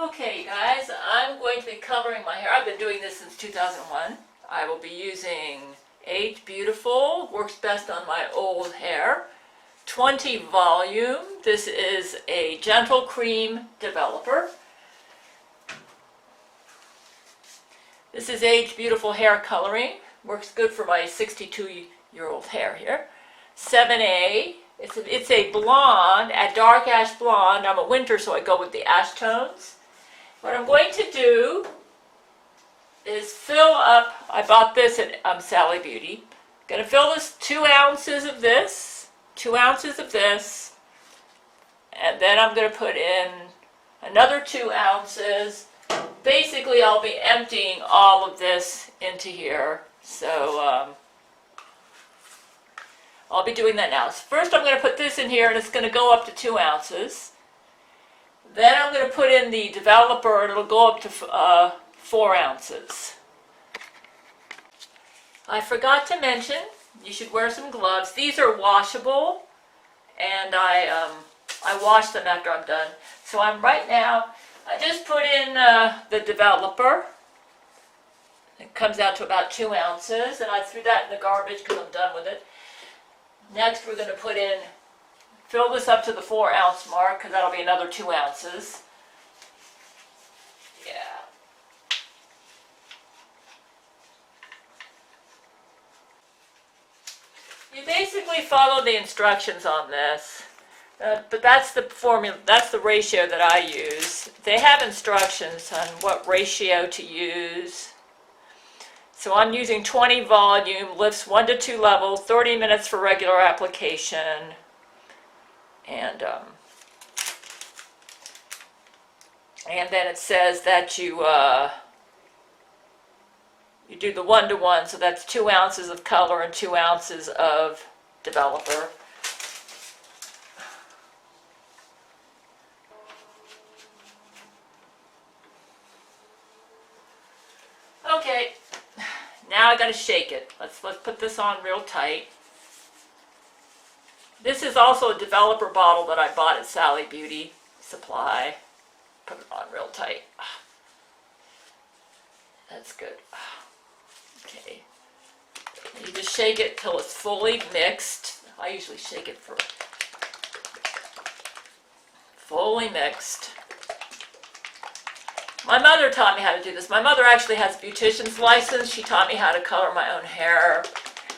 Okay, you guys, I'm going to be coloring my hair. I've been doing this since 2001. I will be using Age Beautiful, works best on my old hair. 20 volume. This is a gentle cream developer. This is Age Beautiful hair coloring. Works good for my 62-year-old hair here. 7A. It's a blonde, a dark ash blonde. I'm a winter, so I go with the ash tones. What I'm going to do is fill up, I bought this at Sally Beauty. I'm going to fill this 2 ounces of this, 2 ounces of this, and then I'm going to put in another 2 ounces. Basically, I'll be emptying all of this into here. So I'll be doing that now. So first I'm going to put this in here, and it's going to go up to 2 ounces. Then I'm going to put in the developer, and it'll go up to 4 ounces. I forgot to mention, you should wear some gloves. These are washable, and I wash them after I'm done. So I just put in the developer. It comes out to about 2 ounces, and I threw that in the garbage because I'm done with it. Next, we're going to fill this up to the 4 ounce mark, because that'll be another 2 ounces. Yeah. You basically follow the instructions on this, but that's the formula, that's the ratio that I use. They have instructions on what ratio to use. So I'm using 20 volume, lifts 1 to 2 levels, 30 minutes for regular application. And then it says that you do the 1-to-1, so that's 2 ounces of color and 2 ounces of developer. Okay, now I got to shake it. Let's put this on real tight. This is also a developer bottle that I bought at Sally Beauty Supply. Put it on real tight. That's good. Okay. You just shake it till it's fully mixed. I usually shake it for fully mixed. My mother taught me how to do this. My mother actually has a beautician's license. She taught me how to color my own hair.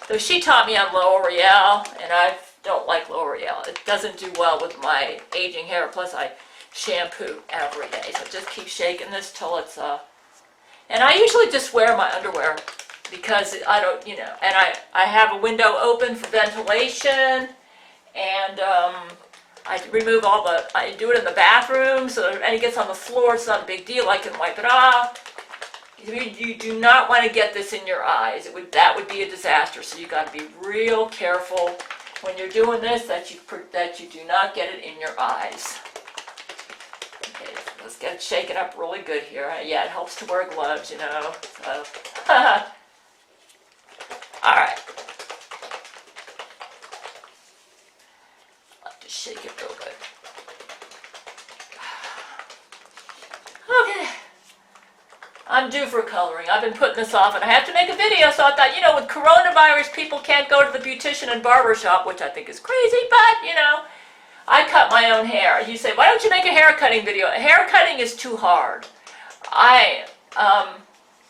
Though she taught me on L'Oreal, and I don't like L'Oreal. It doesn't do well with my aging hair. Plus, I shampoo every day. So just keep shaking this till it's and I usually just wear my underwear because I don't, and I have a window open for ventilation, and I remove I do it in the bathroom, so if any gets on the floor, it's not a big deal. I can wipe it off. You do not want to get this in your eyes. That would be a disaster. So you got to be real careful when you're doing this that you do not get it in your eyes. Okay, let's get it shaken up really good here. Yeah, it helps to wear gloves, So, all right. I'll just shake it real good. Okay. I'm due for coloring. I've been putting this off, and I have to make a video, so I thought, with coronavirus, people can't go to the beautician and barber shop, which I think is crazy, but, I cut my own hair. You say, why don't you make a hair cutting video? Hair cutting is too hard.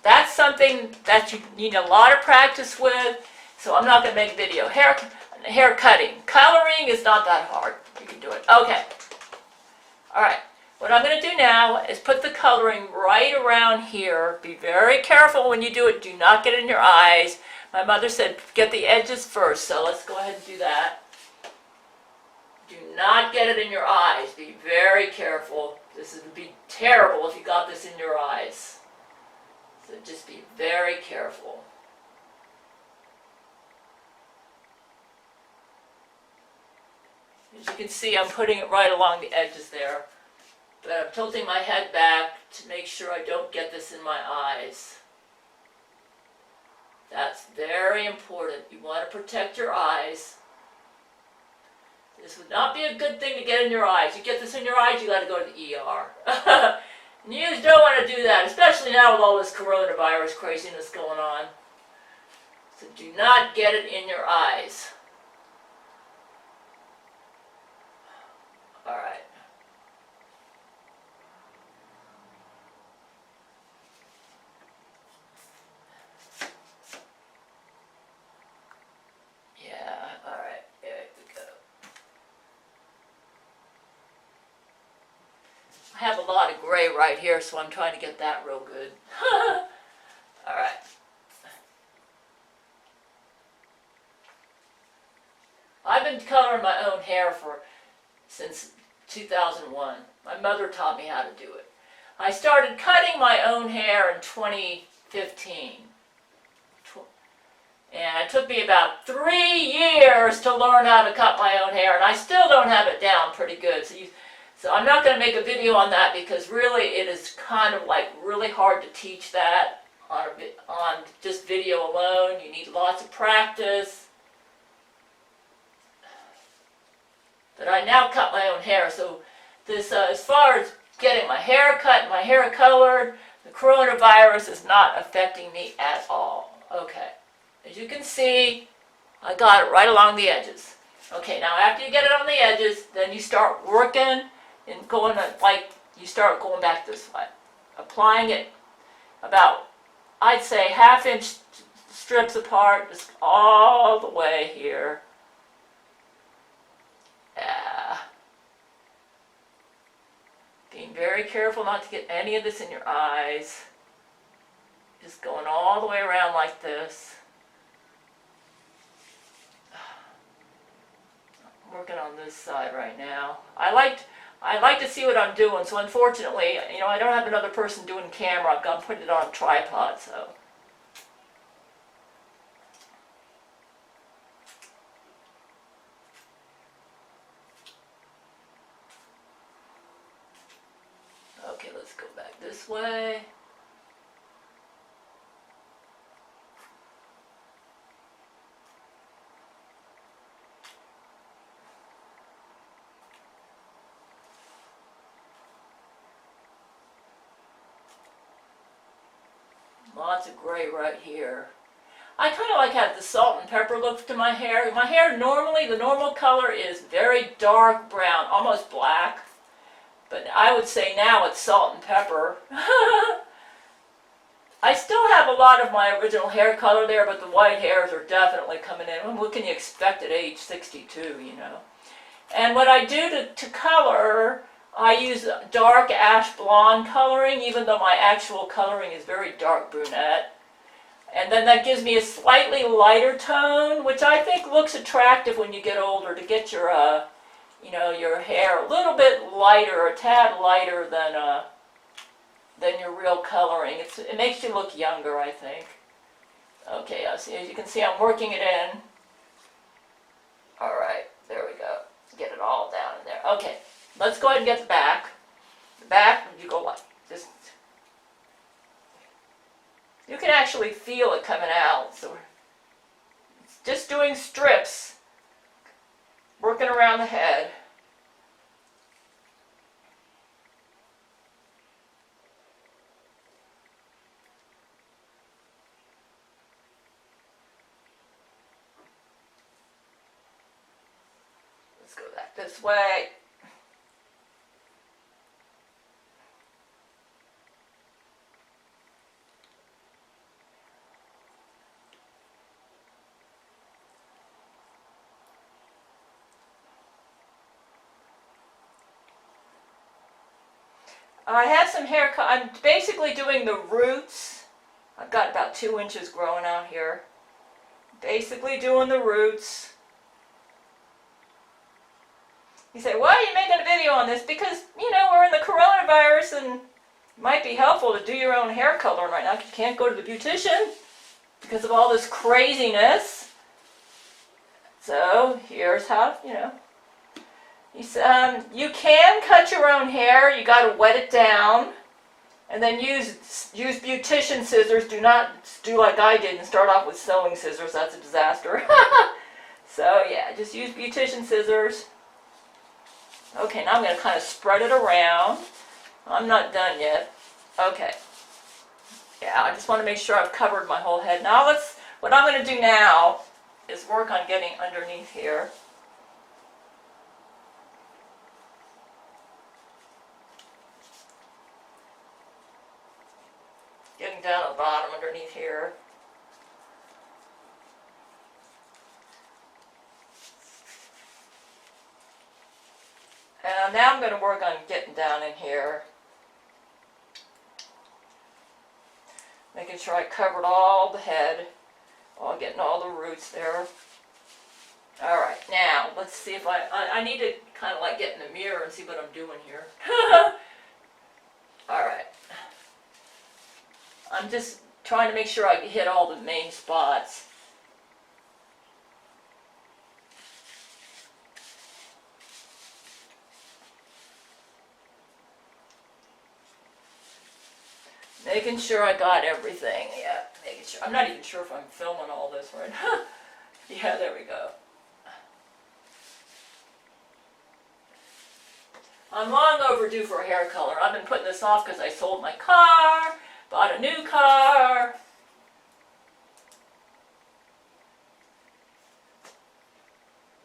That's something that you need a lot of practice with, so I'm not going to make a video. Hair cutting. Coloring is not that hard. You can do it. Okay. All right. What I'm going to do now is put the coloring right around here. Be very careful when you do it. Do not get it in your eyes. My mother said get the edges first, so let's go ahead and do that. Do not get it in your eyes. Be very careful. This would be terrible if you got this in your eyes. So just be very careful. As you can see, I'm putting it right along the edges there. But I'm tilting my head back to make sure I don't get this in my eyes. That's very important. You want to protect your eyes. This would not be a good thing to get in your eyes. You get this in your eyes, you got to go to the ER. And you don't want to do that, especially now with all this coronavirus craziness going on. So do not get it in your eyes. All right. Yeah, all right. There we go. I have a lot of gray right here, so I'm trying to get that real good. All right. I've been coloring my own hair since 2001. My mother taught me how to do it. I started cutting my own hair in 2015. And it took me about 3 years to learn how to cut my own hair, and I still don't have it down pretty good. So I'm not going to make a video on that because really it is kind of like really hard to teach that on just video alone. You need lots of practice. But I now cut my own hair, so this as far as getting my hair cut and my hair colored, the coronavirus is not affecting me at all. Okay, as you can see, I got it right along the edges. Okay, now after you get it on the edges, then you start working and going like you start going back this way, applying it about, I'd say, 1/2 inch strips apart, just all the way here. Yeah. Being very careful not to get any of this in your eyes. Just going all the way around like this. I'm working on this side right now. I like to see what I'm doing, so unfortunately, I don't have another person doing camera. I've got to put it on a tripod, so. Okay, let's go back this way. Lots of gray right here. I kind of like how the salt and pepper look to my hair. My hair normally, the normal color is very dark brown, almost black. But I would say now it's salt and pepper. I still have a lot of my original hair color there, but the white hairs are definitely coming in. What can you expect at age 62, And what I do to color, I use dark ash blonde coloring, even though my actual coloring is very dark brunette. And then that gives me a slightly lighter tone, which I think looks attractive when you get older, to get your your hair a little bit lighter, a tad lighter than your real coloring. It makes you look younger, I think. Okay, as you can see, I'm working it in. All right, there we go. Get it all down in there. Okay, let's go ahead and get the back. The back, you go like this. You can actually feel it coming out. So it's just doing strips, working around the head. Let's go back this way. I have some hair cut. I'm basically doing the roots. I've got about 2 inches growing out here. Basically doing the roots. You say, why are you making a video on this? Because, we're in the coronavirus and it might be helpful to do your own hair coloring right now. You can't go to the beautician because of all this craziness. So, here's how, you can cut your own hair. You got to wet it down, and then use beautician scissors. Do not do like I did and start off with sewing scissors. That's a disaster. So yeah, just use beautician scissors. Okay, now I'm going to kind of spread it around. I'm not done yet. Okay. Yeah, I just want to make sure I've covered my whole head. Now what I'm going to do now is work on getting underneath here. Getting down to the bottom underneath here. And now I'm going to work on getting down in here. Making sure I covered all the head. While getting all the roots there. Alright, now let's see if I need to kind of like get in the mirror and see what I'm doing here. Alright. I'm just trying to make sure I hit all the main spots. Making sure I got everything. Yeah, making sure. I'm not even sure if I'm filming all this right. Yeah, there we go. I'm long overdue for a hair color. I've been putting this off because I sold my car, bought a new car.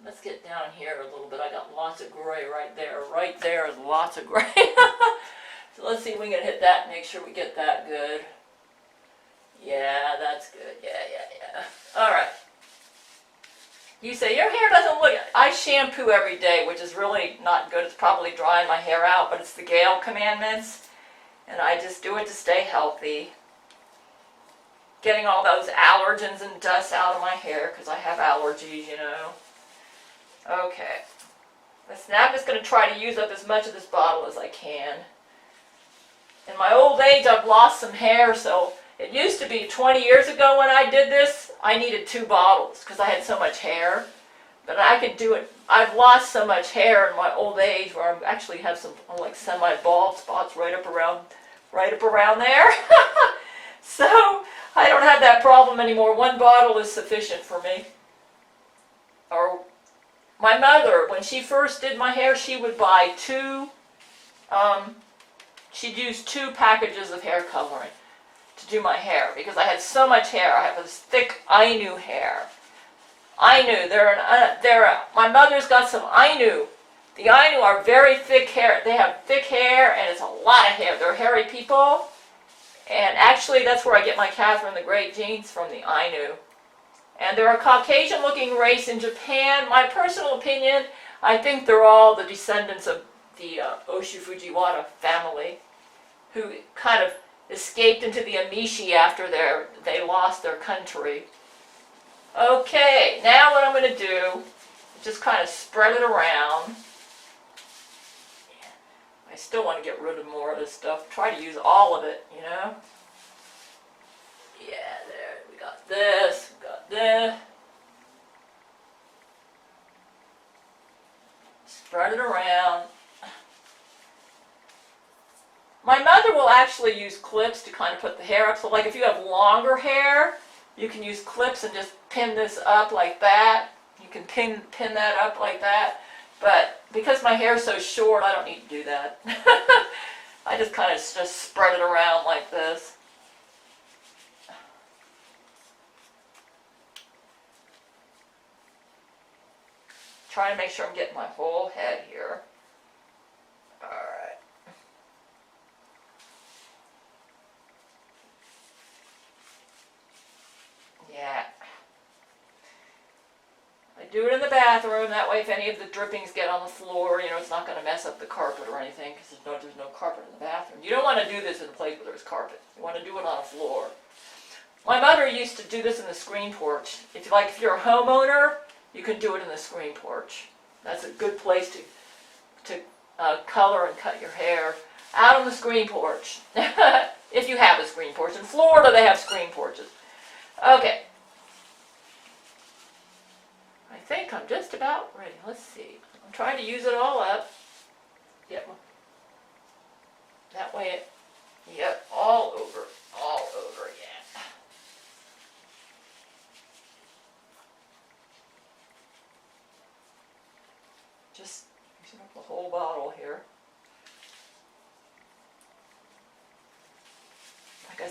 Let's get down here a little bit. I got lots of gray right there. Right there is lots of gray. So let's see if we can hit that and make sure we get that good. Yeah, that's good. Yeah. All right. You say, your hair doesn't look... I shampoo every day, which is really not good. It's probably drying my hair out, but it's the Gale commandments. And I just do it to stay healthy. Getting all those allergens and dust out of my hair, because I have allergies, you know. Okay. Now I'm just going to try to use up as much of this bottle as I can. In my old age, I've lost some hair, so it used to be 20 years ago when I did this, I needed 2 bottles because I had so much hair. But I could do it. I've lost so much hair in my old age where I actually have some like semi-bald spots right up around there. So I don't have that problem anymore. 1 bottle is sufficient for me. Or my mother, when she first did my hair, she would buy 2. She'd use 2 packages of hair coloring to do my hair because I had so much hair. I have this thick Ainu hair. Ainu, my mother's got some Ainu. The Ainu are very thick hair. They have thick hair and it's a lot of hair. They're hairy people. And actually that's where I get my Catherine the Great genes from, the Ainu. And they're a Caucasian looking race in Japan. My personal opinion, I think they're all the descendants of the Oshu Fujiwara family, who kind of escaped into the Amishi after they lost their country. Okay, now what I'm going to do is just kind of spread it around. I still want to get rid of more of this stuff. Try to use all of it, you know. Yeah, there, we got this, we got this. Spread it around. My mother will actually use clips to kind of put the hair up. So like if you have longer hair, you can use clips and just pin this up like that. You can pin that up like that. But because my hair is so short, I don't need to do that. I just kind of just spread it around like this. Trying to make sure I'm getting my whole head here. Alright. Yeah. I do it in the bathroom, that way if any of the drippings get on the floor, you know, it's not going to mess up the carpet or anything, because there's no carpet in the bathroom. You don't want to do this in a place where there's carpet. You want to do it on a floor. My mother used to do this in the screen porch. If you're a homeowner, you can do it in the screen porch. That's a good place to color and cut your hair. Out on the screen porch. If you have a screen porch. In Florida, they have screen porches. Okay. I think I'm just about ready. Let's see. I'm trying to use it all up. Yep. That way yep, all over, yeah. Just using up the whole bottle here.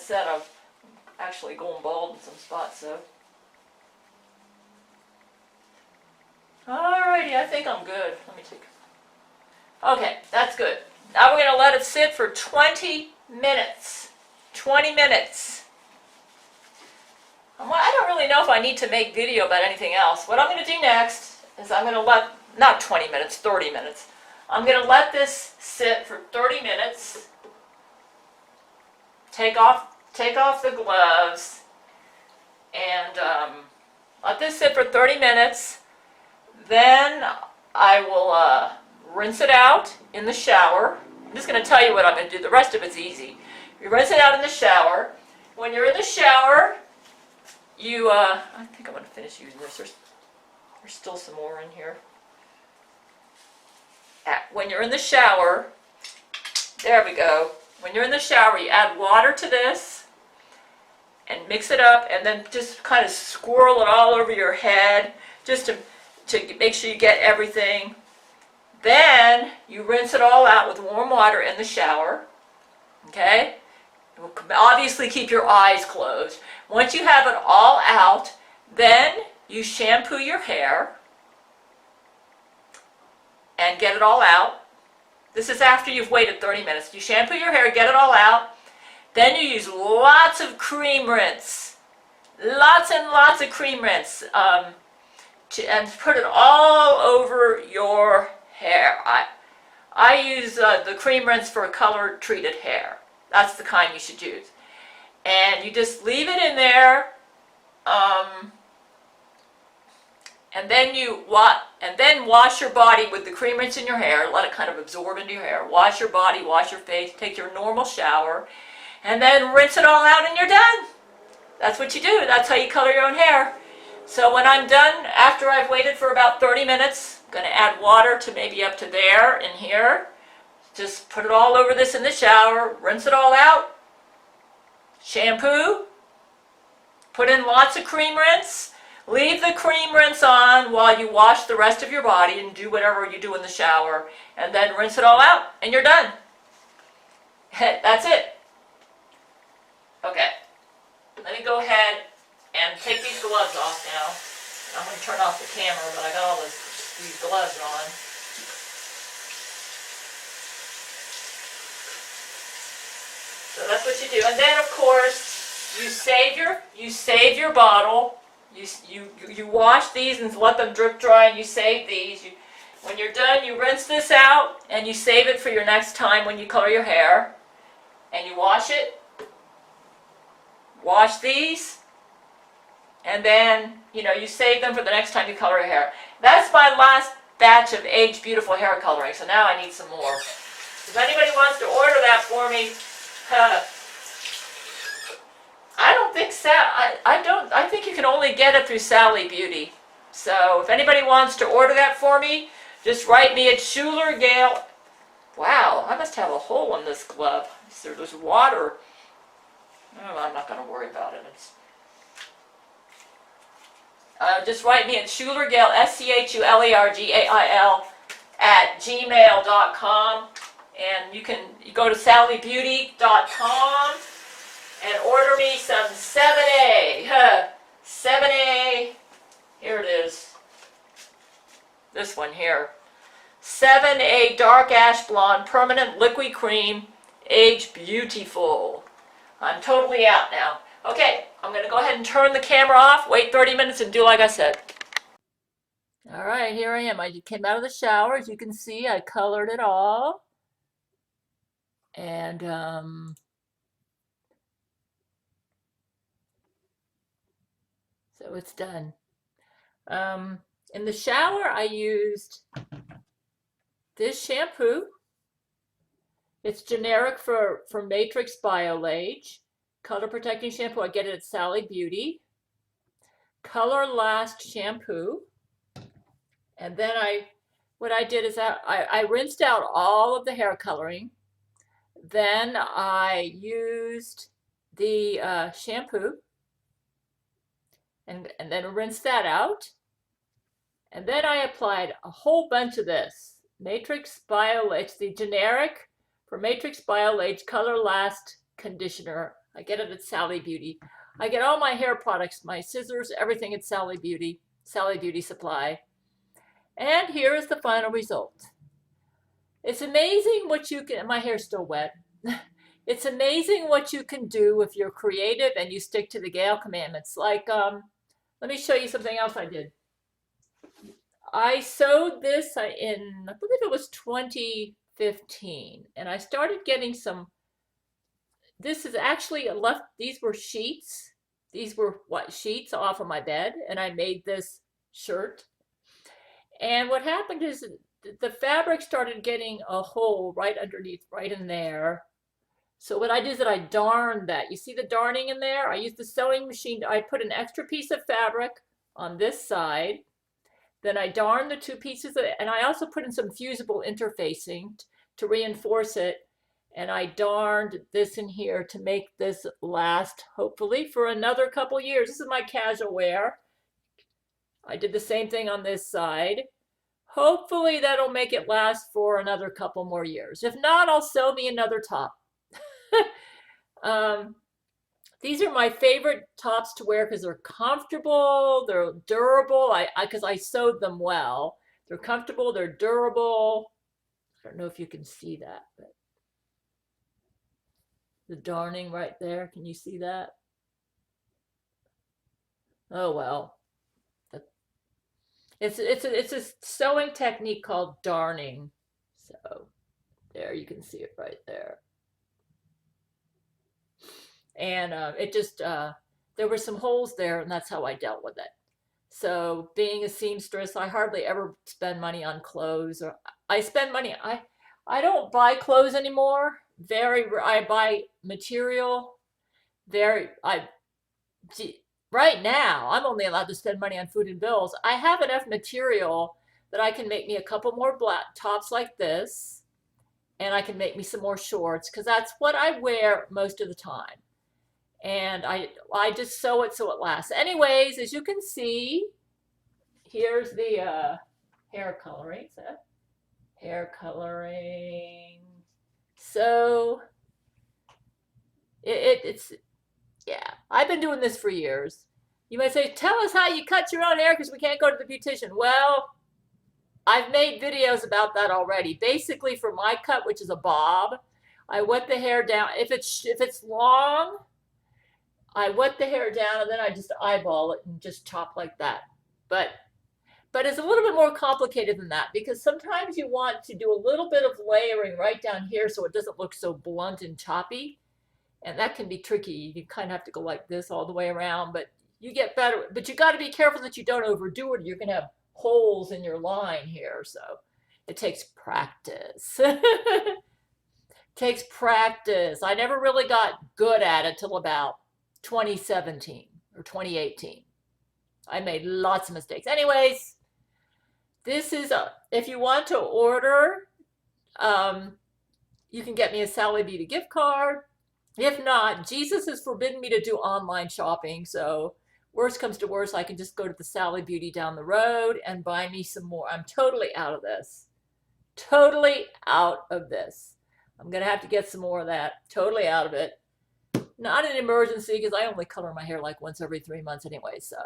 said, I'm actually going bald in some spots, so. Alrighty, I think I'm good. Let me take. Okay, that's good. Now we're going to let it sit for 20 minutes. 20 minutes. Well, I don't really know if I need to make video about anything else. What I'm going to do next is I'm going to let, not 20 minutes, 30 minutes. I'm going to let this sit for 30 minutes. Take off the gloves and let this sit for 30 minutes. Then I will rinse it out in the shower. I'm just going to tell you what I'm going to do. The rest of it's easy. You rinse it out in the shower. When you're in the shower, you, I think I'm going to finish using this. There's still some more in here. When you're in the shower, there we go. When you're in the shower, you add water to this and mix it up, and then just kind of swirl it all over your head just to make sure you get everything. Then you rinse it all out with warm water in the shower. Okay? Obviously keep your eyes closed. Once you have it all out, then you shampoo your hair and get it all out. This is after you've waited 30 minutes. You shampoo your hair, get it all out. Then you use lots of cream rinse. Lots and lots of cream rinse. And put it all over your hair. I use the cream rinse for color treated hair. That's the kind you should use. And you just leave it in there. And then wash your body with the cream rinse in your hair. Let it kind of absorb into your hair. Wash your body, wash your face, take your normal shower, and then rinse it all out and you're done. That's what you do. That's how you color your own hair. So when I'm done, after I've waited for about 30 minutes, I'm going to add water to maybe up to there and here. Just put it all over this in the shower, rinse it all out, shampoo, put in lots of cream rinse. Leave the cream rinse on while you wash the rest of your body and do whatever you do in the shower. And then rinse it all out and you're done. That's it. Okay. Let me go ahead and take these gloves off now. I'm going to turn off the camera, but I got all these gloves on. So that's what you do. And then, of course, you save your bottle. You wash these and let them drip dry, and you save these. When you're done, you rinse this out and you save it for your next time when you color your hair. And you wash it. Wash these. And then, you save them for the next time you color your hair. That's my last batch of Age Beautiful hair coloring, so now I need some more. If anybody wants to order that for me, I don't think so. I think you can only get it through Sally Beauty. So if anybody wants to order that for me, just write me at Schuler Gale. Wow, I must have a hole in this glove. There's water. Oh, I'm not going to worry about it. Just write me at SchulerGale, SCHULERGAIL @gmail.com, and you go to sallybeauty.com and order me some 7A. 7A, here it is. This one here. 7A Dark Ash Blonde Permanent Liqui-Creme Age Beautiful. I'm totally out now. Okay, I'm going to go ahead and turn the camera off, wait 30 minutes, and do like I said. All right, here I am. I came out of the shower. As you can see, I colored it all. And so it's done. In the shower, I used this shampoo. It's generic for Matrix BioLage. Color protecting shampoo. I get it at Sally Beauty. Color Last shampoo. And then what I did is I rinsed out all of the hair coloring. Then I used the shampoo and then rinsed that out. And then I applied a whole bunch of this. Matrix BioLage, the generic for Matrix BioLage Color Last conditioner. I get it at Sally Beauty. I get all my hair products, my scissors, everything at Sally Beauty Supply. And here is the final result. It's amazing what you can, my hair's still wet. It's amazing what you can do if you're creative and you stick to the Gale commandments. Like, let me show you something else I did. I sewed this in, I believe it was 2015, and I started getting some, this is actually left, these were sheets. These were what, sheets off of my bed, and I made this shirt. And what happened is the fabric started getting a hole right underneath, right in there. So what I did is that I darned that. You see the darning in there? I used the sewing machine. I put an extra piece of fabric on this side. Then I darned the two pieces, and I also put in some fusible interfacing to reinforce it. And I darned this in here to make this last, hopefully, for another couple years. This is my casual wear. I did the same thing on this side. Hopefully that'll make it last for another couple more years. If not, I'll sew me another top. These are my favorite tops to wear because they're comfortable, they're durable. Because I sewed them well. They're comfortable, they're durable. I don't know if you can see that, but the darning right there, can you see that? Oh well. It's a sewing technique called darning. So there, you can see it right there. And it just, there were some holes there, and that's how I dealt with it. So being a seamstress, I hardly ever spend money on clothes. Or I spend money, I don't buy clothes anymore. I buy material. Right now, I'm only allowed to spend money on food and bills. I have enough material that I can make me a couple more black tops like this, and I can make me some more shorts, because that's what I wear most of the time. And I just sew it so it lasts. Anyways, as you can see, here's the hair coloring. Hair coloring. So it's, yeah, I've been doing this for years. You might say, tell us how you cut your own hair because we can't go to the beautician. Well, I've made videos about that already. Basically, for my cut, which is a bob, I wet the hair down. If it's long, I wet the hair down and then I just eyeball it and just chop like that. But it's a little bit more complicated than that, because sometimes you want to do a little bit of layering right down here so it doesn't look so blunt and choppy. And that can be tricky. You kind of have to go like this all the way around, but you get better. But you got to be careful that you don't overdo it. You're going to have holes in your line here. So it takes practice. Takes practice. I never really got good at it till about 2017 or 2018. I made lots of mistakes. Anyways, this is, if you want to order, you can get me a Sally Beauty gift card. If not, Jesus has forbidden me to do online shopping. So worst comes to worst, I can just go to the Sally Beauty down the road and buy me some more. I'm totally out of this. Totally out of this. I'm going to have to get some more of that. Totally out of it. Not an emergency, because I only color my hair like once every 3 months anyway. So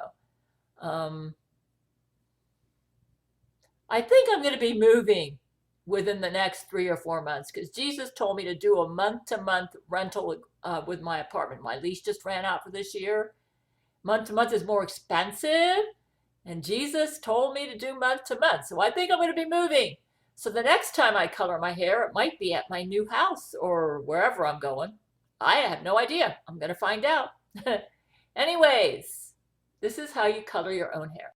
I think I'm going to be moving within the next 3 or 4 months, because Jesus told me to do a month-to-month rental with my apartment. My lease just ran out for this year. Month-to-month is more expensive, and Jesus told me to do month-to-month. So I think I'm going to be moving. So the next time I color my hair, it might be at my new house or wherever I'm going. I have no idea. I'm going to find out. Anyways, this is how you color your own hair.